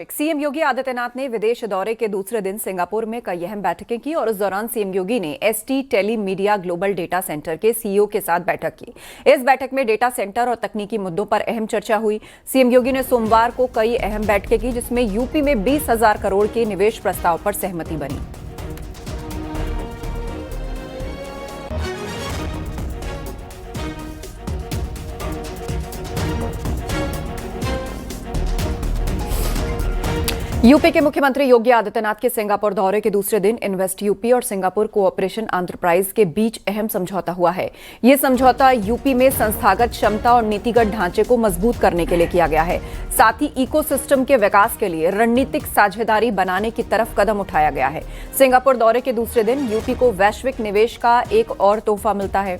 CM Yogi Adityanath ने विदेश दौरे के दूसरे दिन सिंगापुर में कई अहम बैठकें की और इस दौरान सीएम योगी ने ST telemedia global data centre के सीईओ के साथ बैठक की। इस बैठक में डेटा सेंटर और तकनीकी मुद्दों पर अहम चर्चा हुई। सीएम योगी ने सोमवार को कई अहम बैठकें की, जिसमें यूपी में 20,000 करोड़ के निवेश प्रस्ताव पर सहमति बनी। यूपी के मुख्यमंत्री योगी आदित्यनाथ के सिंगापुर दौरे के दूसरे दिन इन्वेस्ट यूपी और सिंगापुर कोऑपरेशन एंटरप्राइज के बीच अहम समझौता हुआ है। यह समझौता यूपी में संस्थागत क्षमता और नीतिगत ढांचे को मजबूत करने के लिए किया गया है। साथ ही इकोसिस्टम के विकास के लिए रणनीतिक साझेदारी बनाने की तरफ कदम उठाया गया है। सिंगापुर दौरे के दूसरे दिन यूपी को वैश्विक निवेश का एक और तोहफा मिलता है।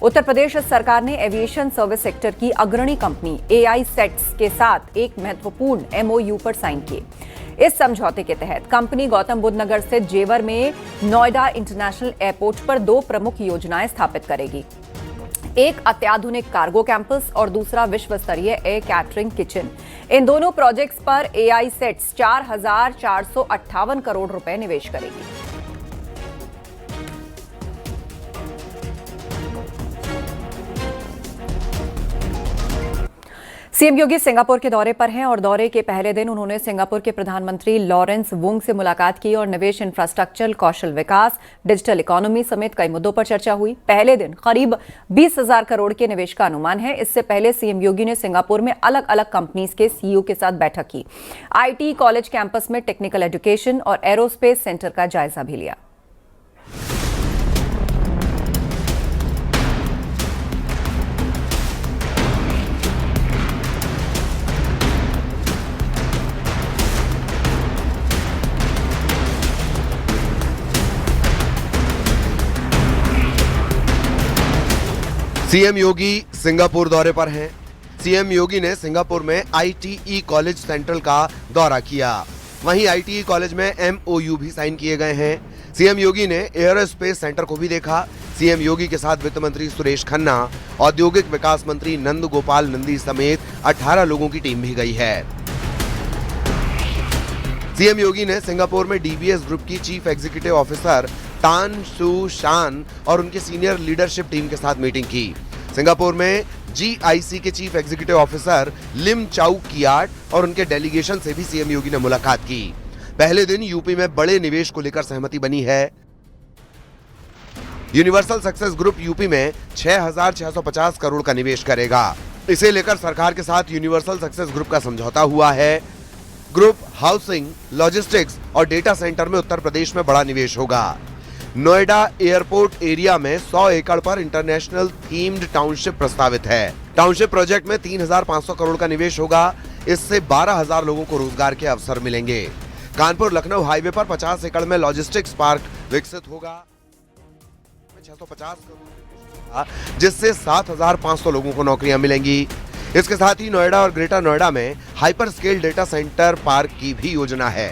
उत्तर प्रदेश सरकार ने एविएशन सर्विस सेक्टर की अग्रणी कंपनी AI सेट्स के साथ एक महत्वपूर्ण MOU पर साइन किए। इस समझौते के तहत कंपनी गौतम बुद्ध नगर स्थित जेवर में नोएडा इंटरनेशनल एयरपोर्ट पर 2 प्रमुख योजनाएं स्थापित करेगी। एक अत्याधुनिक कार्गो कैंपस और दूसरा विश्व स्तरीय एयर कैटरिंग किचन। इन दोनों प्रोजेक्ट्स पर AI सेट्स 4,458 करोड़ रुपए निवेश करेगी। सीएम योगी सिंगापुर के दौरे पर हैं और दौरे के पहले दिन उन्होंने सिंगापुर के प्रधानमंत्री लॉरेंस वुंग से मुलाकात की और निवेश, इंफ्रास्ट्रक्चर, कौशल विकास, डिजिटल इकोनॉमी समेत कई मुद्दों पर चर्चा हुई। पहले दिन करीब 20,000 करोड़ के निवेश का अनुमान है। इससे पहले सीएम योगी ने सिंगापुर में अलग अलग कंपनीज के सीईओ के साथ बैठक की। IT कॉलेज कैंपस में टेक्निकल एजुकेशन और एरोस्पेस सेंटर का जायजा भी लिया। सीएम योगी सिंगापुर दौरे पर हैं। सीएम योगी ने सिंगापुर में ITE कॉलेज सेंट्रल का दौरा किया। वहीं ITE कॉलेज में MOU भी साइन किए गए हैं। सीएम योगी ने एयरोस्पेस सेंटर को भी देखा। सीएम योगी के साथ वित्त मंत्री सुरेश खन्ना, औद्योगिक विकास मंत्री नंद गोपाल नंदी समेत 18 लोगों की टीम भी गई है। सीएम योगी ने सिंगापुर में DBS ग्रुप की चीफ एग्जीक्यूटिव ऑफिसर तान सू शान और उनके सीनियर लीडरशिप टीम के साथ मीटिंग की। सिंगापुर में GIC के चीफ एग्जीक्यूटिव ऑफिसर लिम चाउ कियाट और उनके डेलीगेशन से भी सीएम योगी ने मुलाकात की। पहले दिन यूपी में बड़े निवेश को लेकर सहमति बनी है। यूनिवर्सल सक्सेस ग्रुप यूपी में 6,650 करोड़ का निवेश करेगा। इसे लेकर सरकार के साथ यूनिवर्सल सक्सेस ग्रुप का समझौता हुआ है। ग्रुप हाउसिंग, लॉजिस्टिक्स और डेटा सेंटर में उत्तर प्रदेश में बड़ा निवेश होगा। नोएडा एयरपोर्ट एरिया में 100 एकड़ पर इंटरनेशनल थीम्ड टाउनशिप प्रस्तावित है। टाउनशिप प्रोजेक्ट में 3,500 करोड़ का निवेश होगा। इससे 12,000 लोगों को रोजगार के अवसर मिलेंगे। कानपुर लखनऊ हाईवे पर 50 एकड़ में लॉजिस्टिक्स पार्क विकसित होगा। 650 करोड़, जिससे 7,500 लोगों को नौकरियां मिलेंगी। इसके साथ ही नोएडा और ग्रेटर नोएडा में hyper scale data centre park की भी योजना है।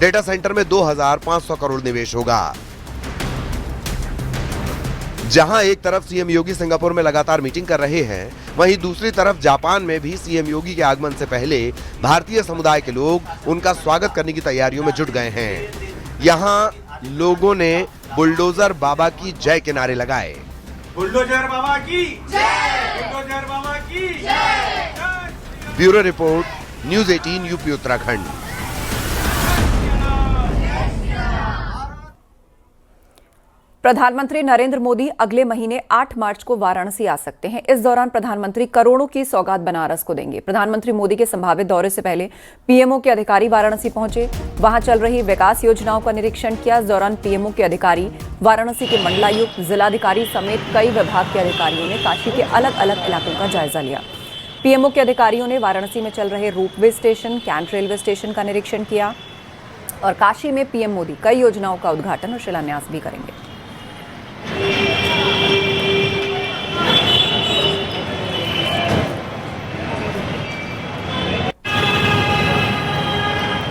डेटा सेंटर में 2,500 करोड़ निवेश होगा। जहां एक तरफ सीएम योगी सिंगापुर में लगातार मीटिंग कर रहे हैं, वहीं दूसरी तरफ जापान में भी सीएम योगी के आगमन से पहले भारतीय समुदाय के लोग उनका स्वागत करने की तैयारियों में जुट गए हैं। यहां लोगों ने बुलडोजर बाबा की जय के नारे लगाए। बुलडोजर बाबा की जय, बुलडोजर बाबा की जय। Bureau report, news 18 UP Uttarakhand. प्रधानमंत्री नरेंद्र मोदी अगले महीने 8 मार्च को वाराणसी आ सकते हैं। इस दौरान प्रधानमंत्री करोड़ों की सौगात बनारस को देंगे। प्रधानमंत्री मोदी के संभावित दौरे से पहले PMO के अधिकारी वाराणसी पहुंचे, वहां चल रही विकास योजनाओं का निरीक्षण किया। इस दौरान PMO के अधिकारी, वाराणसी के मंडलायुक्त, जिलाधिकारी समेत कई विभाग के अधिकारियों ने काशी के अलग अलग इलाकों का जायजा लिया। PMO के अधिकारियों ने वाराणसी में चल रहे ropeway station, cantt railway station का निरीक्षण किया और काशी में PM मोदी कई योजनाओं का उद्घाटन और शिलान्यास भी करेंगे।